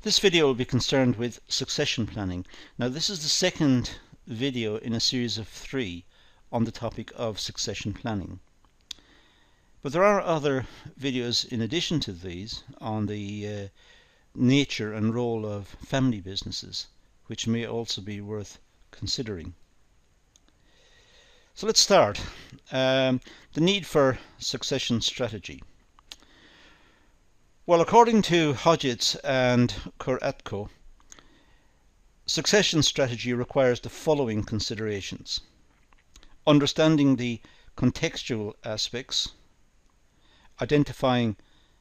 This video will be concerned with succession planning. Now, this is the second video in a series of 3 on the topic of succession planning. But there are other videos in addition to these on the nature and role of family businesses, which may also be worth considering. So let's start. The need for succession strategy. Well, according to Hodgetts and Kuratko, succession strategy requires the following considerations: understanding the contextual aspects, identifying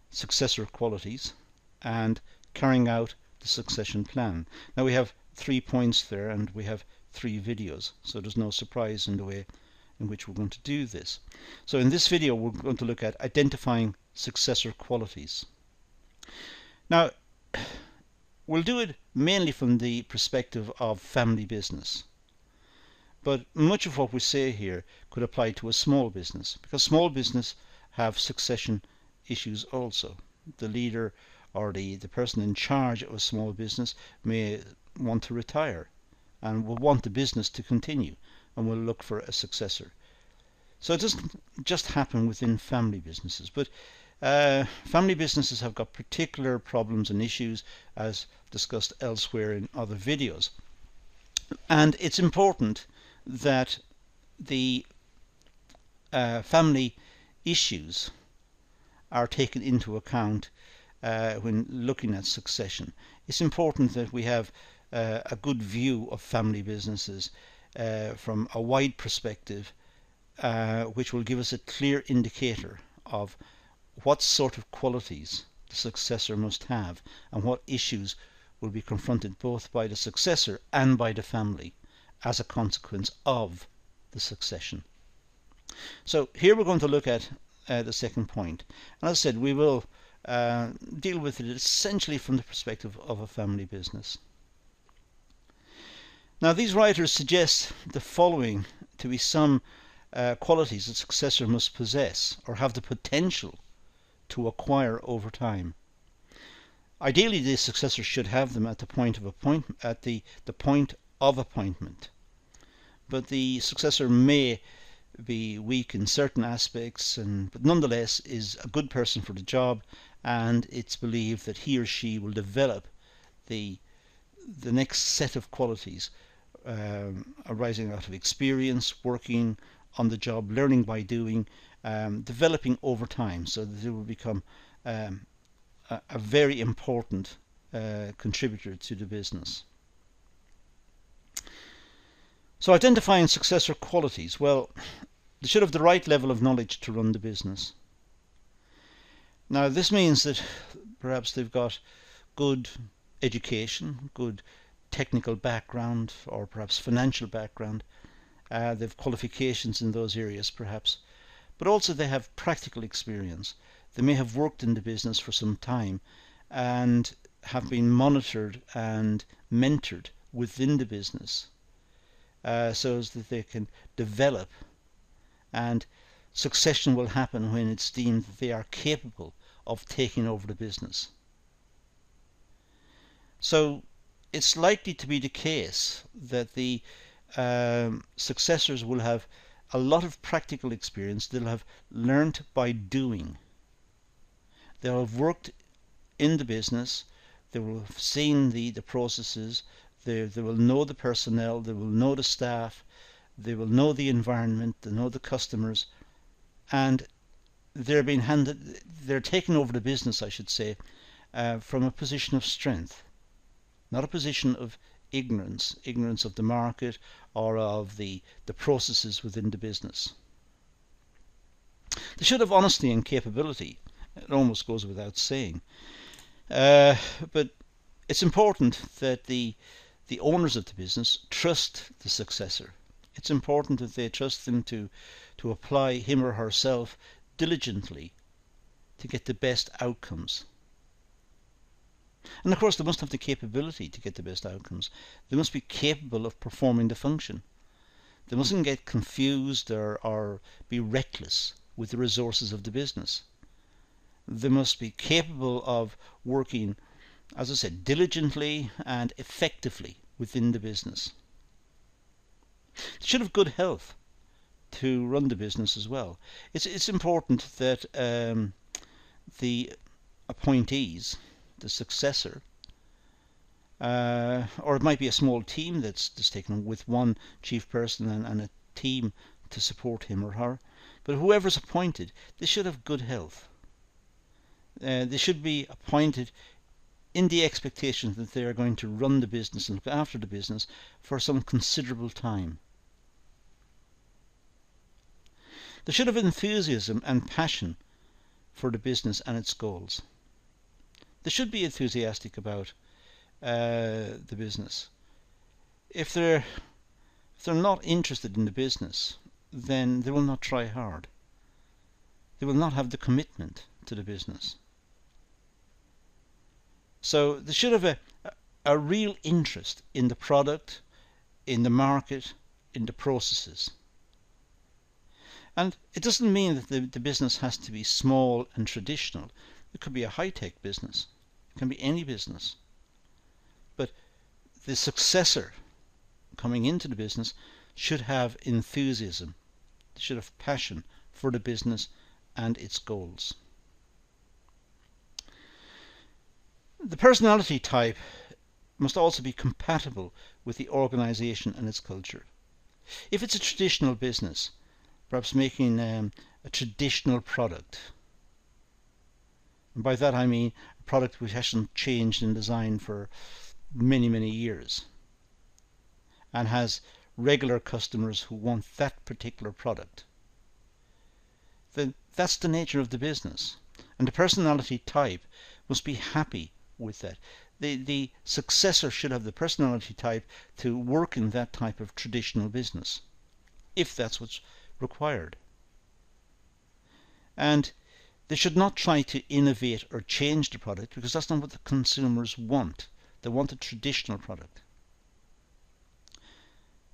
successor qualities, and carrying out the succession plan. Now, we have 3 points there and we have 3 videos, so there's no surprise in the way in which we're going to do this. So in this video we're going to look at identifying successor qualities. Now, we'll do it mainly from the perspective of family business, but much of what we say here could apply to a small business, because small business have succession issues also. The leader or the person in charge of a small business may want to retire and will want the business to continue and will look for a successor. So it doesn't just happen within family businesses, but family businesses have got particular problems and issues, as discussed elsewhere in other videos. And it's important that the family issues are taken into account when looking at succession. It's important that we have a good view of family businesses from a wide perspective, which will give us a clear indicator of what sort of qualities the successor must have and what issues will be confronted both by the successor and by the family as a consequence of the succession. So here we're going to look at the second point, and as I said, we will deal with it essentially from the perspective of a family business. Now, these writers suggest the following to be some qualities a successor must possess or have the potential to acquire over time. Ideally, the successor should have them at the point of appointment, but the successor may be weak in certain aspects, but nonetheless is a good person for the job, and it's believed that he or she will develop the next set of qualities arising out of experience, working on the job, learning by doing, developing over time, so that it will become a very important contributor to the business. So identifying successor qualities, well, they should have the right level of knowledge to run the business. Now, this means that perhaps they've got good education, good technical background, or perhaps financial background. They've qualifications in those areas perhaps, but also they have practical experience. They may have worked in the business for some time and have been monitored and mentored within the business, so as that they can develop, and succession will happen when it's deemed that they are capable of taking over the business. So it's likely to be the case that the successors will have a lot of practical experience. They'll have learnt by doing. They'll have worked in the business. They will have seen the processes. They will know the personnel. They will know the staff. They will know the environment. They know the customers, and they're taking over the business, I should say, from a position of strength, not a position of ignorance of the market or of the processes within the business. They should have honesty and capability. It almost goes without saying. But it's important that the owners of the business trust the successor. It's important that they trust them to apply him or herself diligently to get the best outcomes. And of course, they must have the capability to get the best outcomes. They must be capable of performing the function. They mustn't get confused or be reckless with the resources of the business. They must be capable of working as I said, diligently and effectively within the business. They should have good health to run the business as well. It's important that the appointees, the successor, or it might be a small team that's taken with one chief person and a team to support him or her, but whoever's appointed, they should have good health. They should be appointed in the expectation that they are going to run the business and look after the business for some considerable time. They should have enthusiasm and passion for the business and its goals. They should be enthusiastic about the business. If they're not interested in the business, then they will not try hard. They will not have the commitment to the business. So they should have a real interest in the product, in the market, in the processes. And it doesn't mean that the business has to be small and traditional. It could be a high-tech business. It can be any business. But the successor coming into the business should have enthusiasm. They should have passion for the business and its goals. The personality type must also be compatible with the organization and its culture. If it's a traditional business, perhaps making a traditional product, and by that I mean a product which hasn't changed in design for many, many years, and has regular customers who want that particular product, then that's the nature of the business. And the personality type must be happy with that. The successor should have the personality type to work in that type of traditional business, if that's what's required. And they should not try to innovate or change the product, because that's not what the consumers want. They want a traditional product.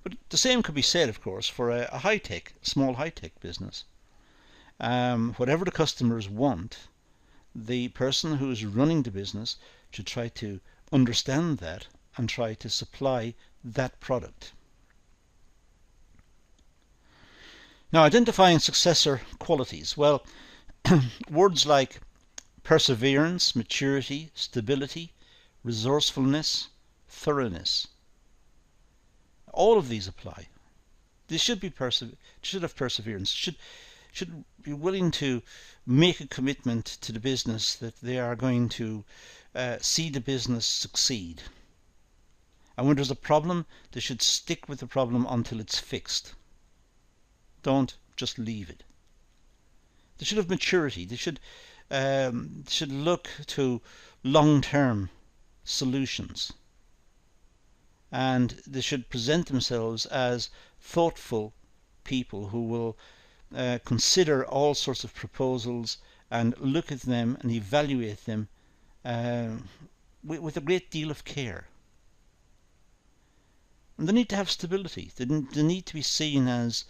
But the same could be said, of course, for a high-tech, small high-tech business. Whatever the customers want, the person who is running the business should try to understand that and try to supply that product. Now, identifying successor qualities. Well, words like perseverance, maturity, stability, resourcefulness, thoroughness, all of these apply. They should have perseverance, should be willing to make a commitment to the business that they are going to see the business succeed. And when there's a problem, they should stick with the problem until it's fixed. Don't just leave it. They should have maturity. They should look to long-term solutions. And they should present themselves as thoughtful people who will consider all sorts of proposals and look at them and evaluate them with a great deal of care. And they need to have stability. They need to be seen as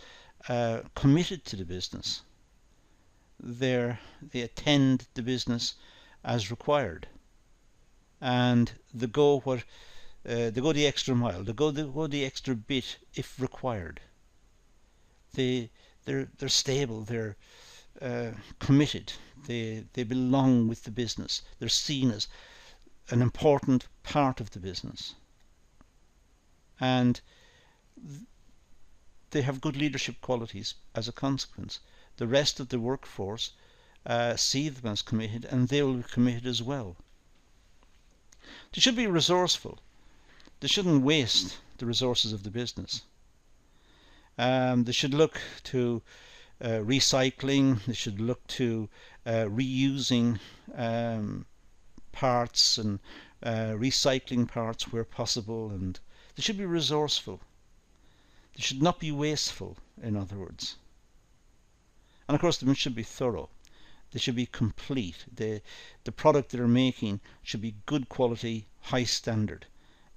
committed to the business. They attend the business as required, and they go the extra mile. They go the extra bit if required. They're stable. They're committed. They belong with the business. They're seen as an important part of the business, and they have good leadership qualities as a consequence. The rest of the workforce see them as committed, and they will be committed as well. They should be resourceful. They shouldn't waste the resources of the business. They should look to recycling. They should look to reusing parts and recycling parts where possible, and they should be resourceful. They should not be wasteful, in other words. And of course, they should be thorough. They should be complete. The product they're making should be good quality, high standard,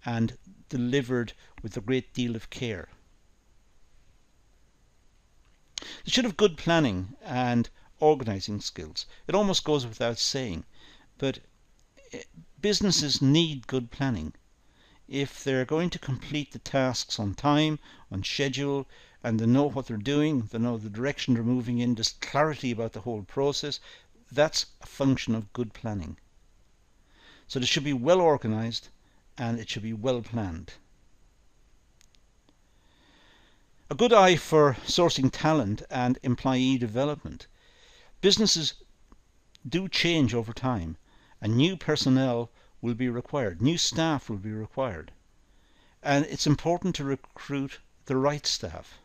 and delivered with a great deal of care. They should have good planning and organizing skills. It almost goes without saying, but businesses need good planning. If they're going to complete the tasks on time, on schedule, and they know what they're doing, they know the direction they're moving in, there's clarity about the whole process, that's a function of good planning. So it should be well organized and it should be well planned. A good eye for sourcing talent and employee development. Businesses do change over time, and new personnel will be required, new staff will be required. And it's important to recruit the right staff.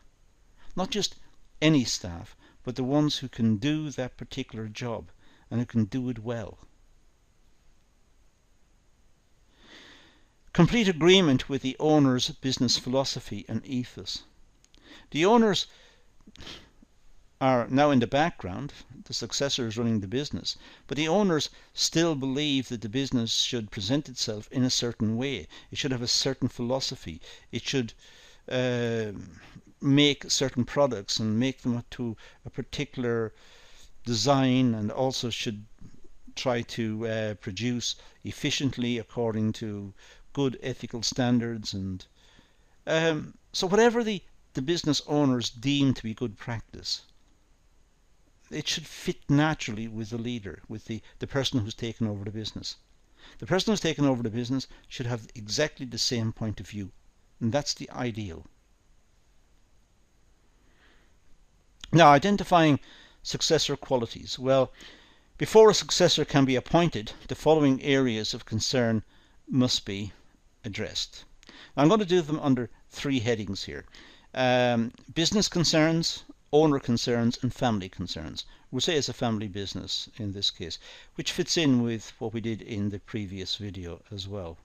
Not just any staff, but the ones who can do that particular job and who can do it well. Complete agreement with the owner's business philosophy and ethos. The owners are now in the background, the successor is running the business, but the owners still believe that the business should present itself in a certain way. It should have a certain philosophy. It should make certain products and make them to a particular design, and also should try to produce efficiently according to good ethical standards. And so whatever the business owners deem to be good practice, it should fit naturally with the leader, with the person who's taken over the business. The person who's taken over the business should have exactly the same point of view, and that's the ideal. Now, identifying successor qualities. Well, before a successor can be appointed, the following areas of concern must be addressed. Now, I'm going to do them under three headings here. Business concerns, owner concerns, and family concerns. We'll say it's a family business in this case, which fits in with what we did in the previous video as well.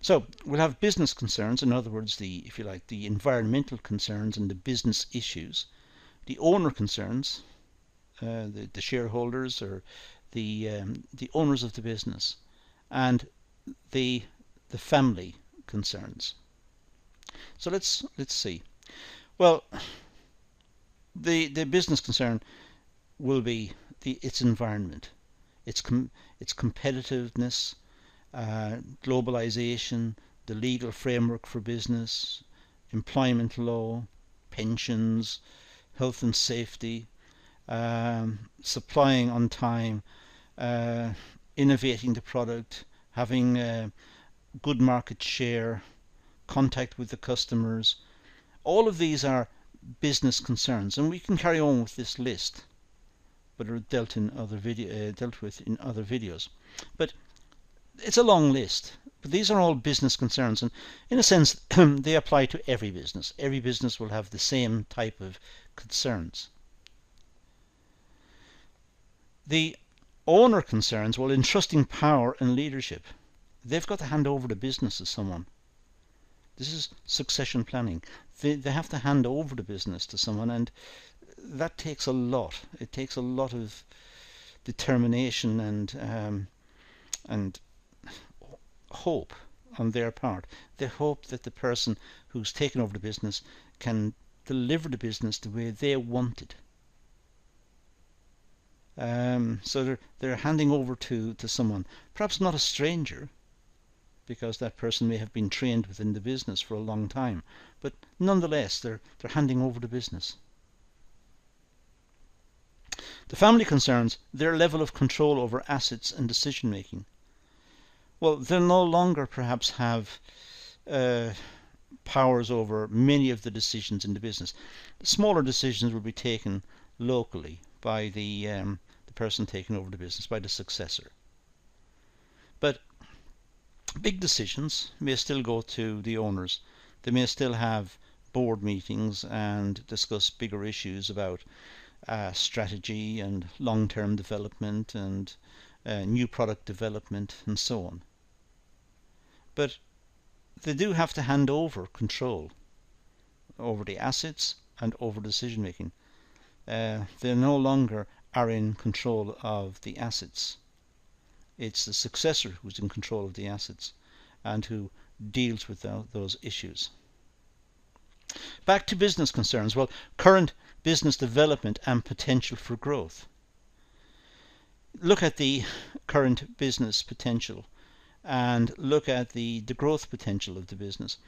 So we'll have business concerns, in other words, if you like, the environmental concerns and the business issues. The owner concerns, the shareholders or the owners of the business, and the family concerns. So let's see. Well, the business concern will be its environment, its competitiveness, globalization, the legal framework for business, employment law, pensions, health and safety, supplying on time, innovating the product, having good market share, contact with the customers. All of these are business concerns, and we can carry on with this list, but are dealt with in other videos. But it's a long list, but these are all business concerns, and in a sense they apply to every business. Every business will have the same type of concerns. The owner concerns, well, entrusting power and leadership. They've got to hand over the business to someone. This is succession planning. They have to hand over the business to someone, and that takes a lot. It takes a lot of determination and hope on their part. They hope that the person who's taken over the business can deliver the business the way they want it. So they're handing over to someone, perhaps not a stranger, because that person may have been trained within the business for a long time, but nonetheless they're handing over the business. The family concerns their level of control over assets and decision making. Well, they'll no longer perhaps have powers over many of the decisions in the business. Smaller decisions will be taken locally by the person taking over the business, by the successor. But big decisions may still go to the owners. They may still have board meetings and discuss bigger issues about strategy and long-term development and new product development and so on. But they do have to hand over control over the assets and over decision making. They no longer are in control of the assets. It's the successor who's in control of the assets and who deals with those issues. Back to business concerns. Well, current business development and potential for growth. Look at the current business potential. and look at the growth potential of the business.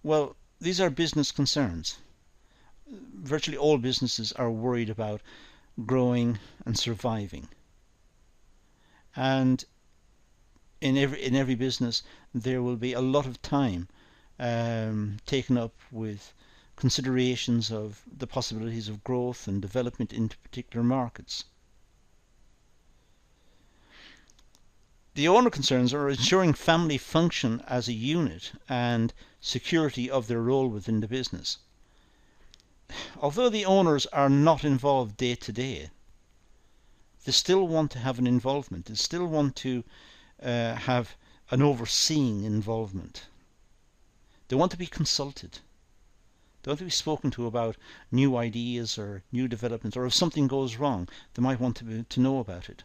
Well, these are business concerns. Virtually all businesses are worried about growing and surviving. And in every business there will be a lot of time taken up with considerations of the possibilities of growth and development into particular markets. The owner concerns are ensuring family function as a unit and security of their role within the business. Although the owners are not involved day to day, they still want to have an involvement. They still want to have an overseeing involvement. They want to be consulted. They want to be spoken to about new ideas or new developments, or if something goes wrong, they might want to know about it.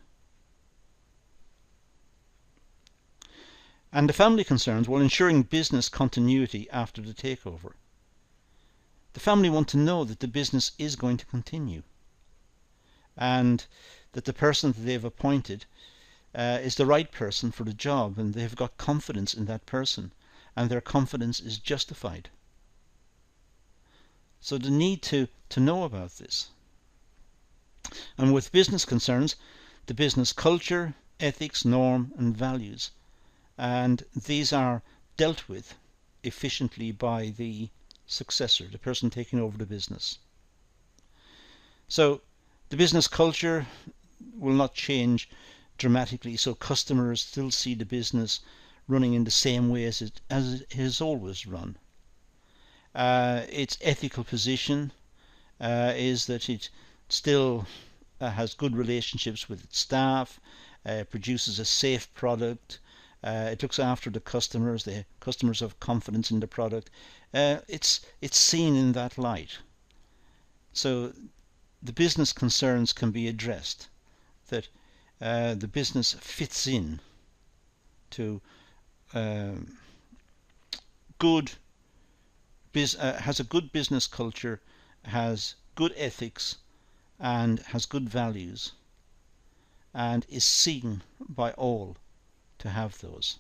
And the family concerns, well, ensuring business continuity after the takeover. The family want to know that the business is going to continue, and that the person that they've appointed is the right person for the job, and they've got confidence in that person, and their confidence is justified. So they need to know about this. And with business concerns, the business culture, ethics, norm and values. And these are dealt with efficiently by the successor, the person taking over the business. So the business culture will not change dramatically, so customers still see the business running in the same way as it has always run. Its ethical position is that it still has good relationships with its staff, produces a safe product, it looks after the customers have confidence in the product. It's seen in that light. So the business concerns can be addressed, that the business fits in to has a good business culture, has good ethics, and has good values, and is seen by all to have those.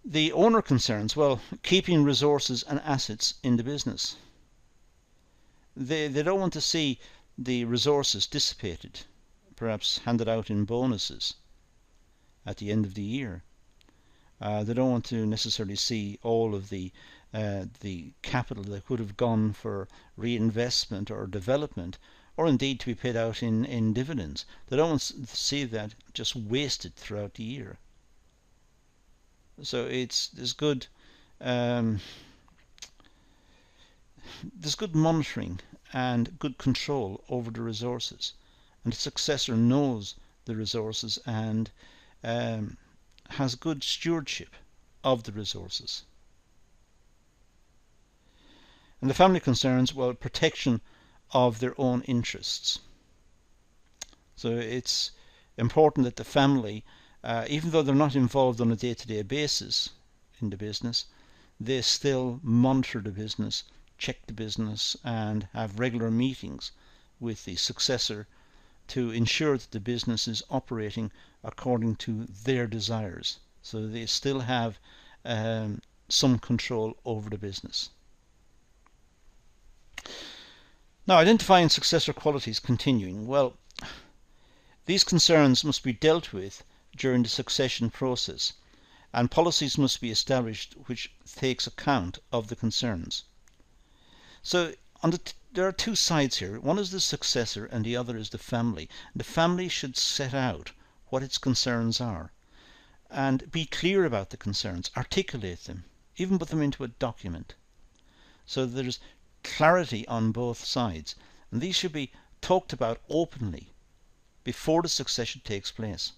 The owner concerns, well, keeping resources and assets in the business. They don't want to see the resources dissipated, perhaps handed out in bonuses at the end of the year. They don't want to necessarily see all of the capital that could have gone for reinvestment or development, or indeed to be paid out in dividends. They don't want to see that just wasted throughout the year. So there's good monitoring and good control over the resources, and the successor knows the resources and has good stewardship of the resources. And the family concerns, well, protection of their own interests. So it's important that the family, even though they're not involved on a day-to-day basis in the business, they still monitor the business, check the business, and have regular meetings with the successor to ensure that the business is operating according to their desires. So they still have some control over the business. Now, identifying successor qualities continuing. Well, these concerns must be dealt with during the succession process, and policies must be established which takes account of the concerns. So there are two sides here. One is the successor and the other is the family. The family should set out what its concerns are and be clear about the concerns, articulate them, even put them into a document, so there's clarity on both sides. And these should be talked about openly before the succession takes place.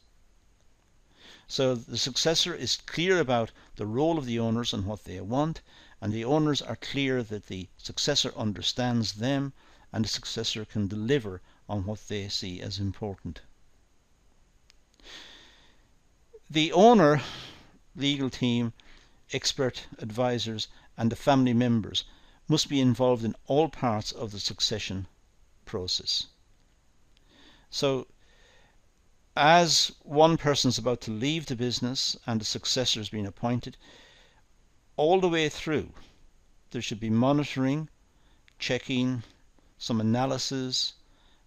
So the successor is clear about the role of the owners and what they want, and the owners are clear that the successor understands them, and the successor can deliver on what they see as important. The owner, legal team, expert advisors, and the family members must be involved in all parts of the succession process. So as one person is about to leave the business and a successor is being appointed, all the way through there should be monitoring, checking, some analysis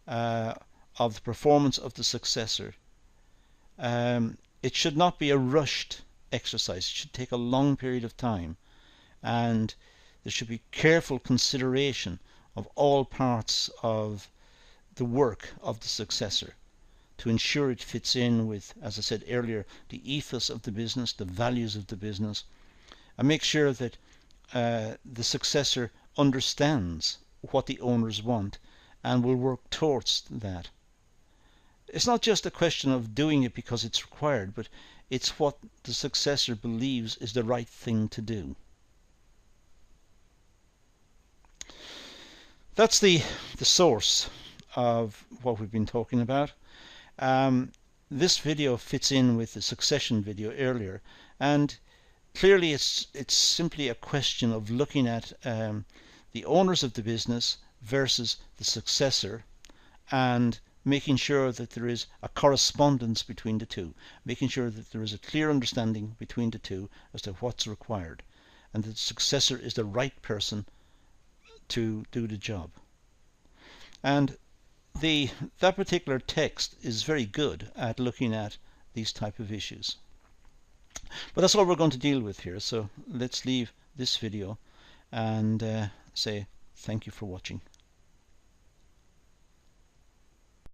of the performance of the successor. It should not be a rushed exercise. It should take a long period of time, and there should be careful consideration of all parts of the work of the successor to ensure it fits in with, as I said earlier, the ethos of the business, the values of the business, and make sure that the successor understands what the owners want and will work towards that. It's not just a question of doing it because it's required, but it's what the successor believes is the right thing to do. That's the source of what we've been talking about. This video fits in with the succession video earlier, and clearly it's simply a question of looking at the owners of the business versus the successor and making sure that there is a correspondence between the two, making sure that there is a clear understanding between the two as to what's required, and that the successor is the right person to do the job. And that particular text is very good at looking at these type of issues. But that's all we're going to deal with here, so let's leave this video and say thank you for watching.